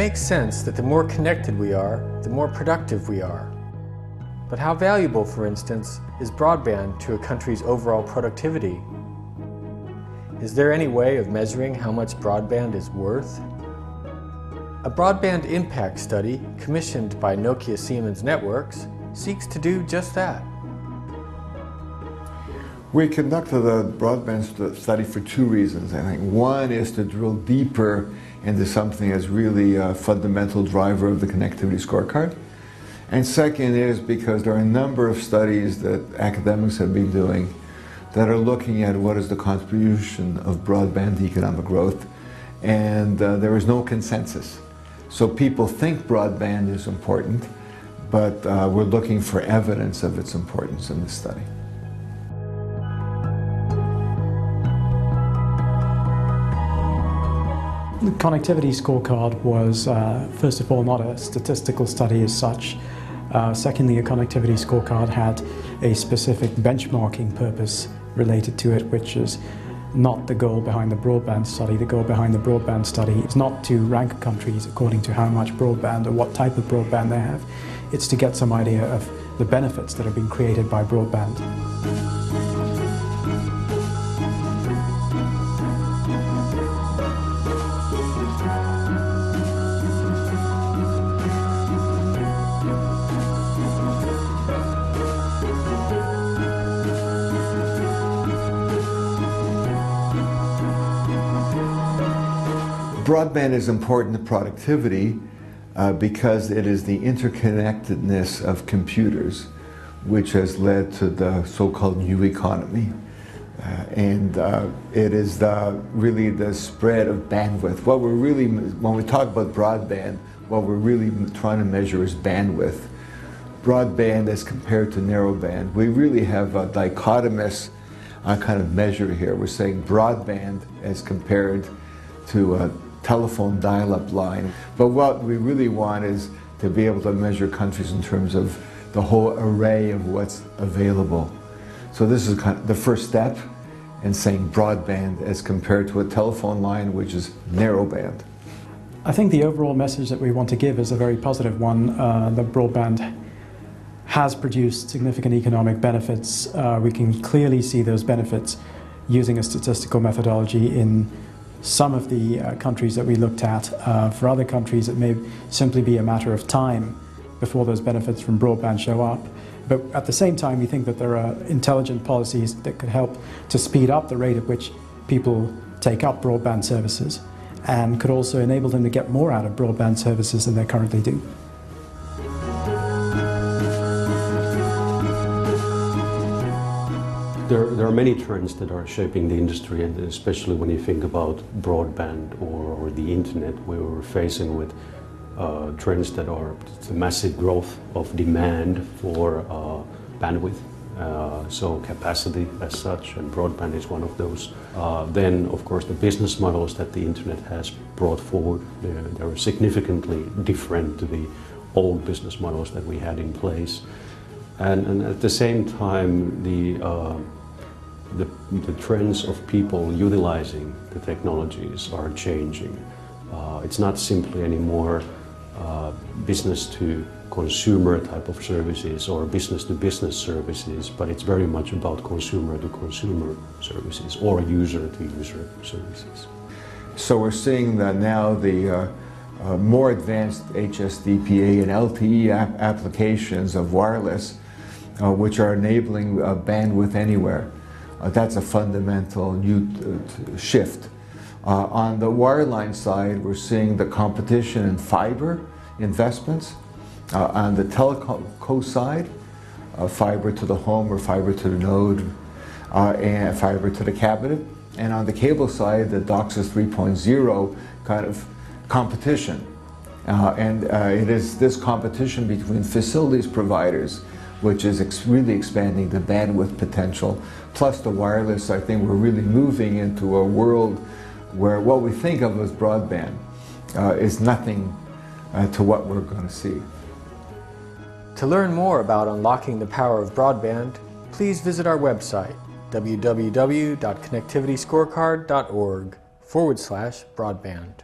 makes sense that the more connected we are, the more productive we are. But how valuable, for instance, is broadband to a country's overall productivity? Is there any way of measuring how much broadband is worth? A broadband impact study commissioned by Nokia Siemens Networks seeks to do just that. We conducted a broadband study for two reasons, I think. One is to drill deeper into something that's really a fundamental driver of the connectivity scorecard. And second is because there are a number of studies that academics have been doing that are looking at what is the contribution of broadband to economic growth, and there is no consensus. So people think broadband is important, but we're looking for evidence of its importance in this study. The connectivity scorecard was, first of all, not a statistical study as such. Secondly, a connectivity scorecard had a specific benchmarking purpose related to it, which is not the goal behind the broadband study. The goal behind the broadband study is not to rank countries according to how much broadband or what type of broadband they have. It's to get some idea of the benefits that are being created by broadband. Broadband is important to productivity because it is the interconnectedness of computers which has led to the so-called new economy. It is really the spread of bandwidth. When we talk about broadband, what we're really trying to measure is bandwidth. Broadband as compared to narrowband. We really have a dichotomous kind of measure here. We're saying broadband as compared to a telephone dial-up line. But what we really want is to be able to measure countries in terms of the whole array of what's available. So this is kind of the first step in saying broadband as compared to a telephone line, which is narrowband. I think the overall message that we want to give is a very positive one. That broadband has produced significant economic benefits. We can clearly see those benefits using a statistical methodology in some of the countries that we looked at. For other countries, it may simply be a matter of time before those benefits from broadband show up. But at the same time, we think that there are intelligent policies that could help to speed up the rate at which people take up broadband services and could also enable them to get more out of broadband services than they currently do. There are many trends that are shaping the industry, and especially when you think about broadband or the internet, where we're facing with trends that are the massive growth of demand for bandwidth, so capacity as such, and broadband is one of those. Then, of course, the business models that the internet has brought forward, they're significantly different to the old business models that we had in place. And at the same time, the trends of people utilizing the technologies are changing. It's not simply anymore business to consumer type of services or business to business services, but it's very much about consumer to consumer services or user to user services. So we're seeing that now the more advanced HSDPA and LTE applications of wireless, which are enabling bandwidth anywhere. That's a fundamental new shift. On the wireline side, we're seeing the competition in fiber investments. On the telco side, fiber to the home or fiber to the node, and fiber to the cabinet. And on the cable side, the DOCSIS 3.0 kind of competition. It is this competition between facilities providers which is really expanding the bandwidth potential. Plus the wireless, I think we're really moving into a world where what we think of as broadband is nothing to what we're going to see. To learn more about unlocking the power of broadband, please visit our website, www.connectivityscorecard.org/broadband.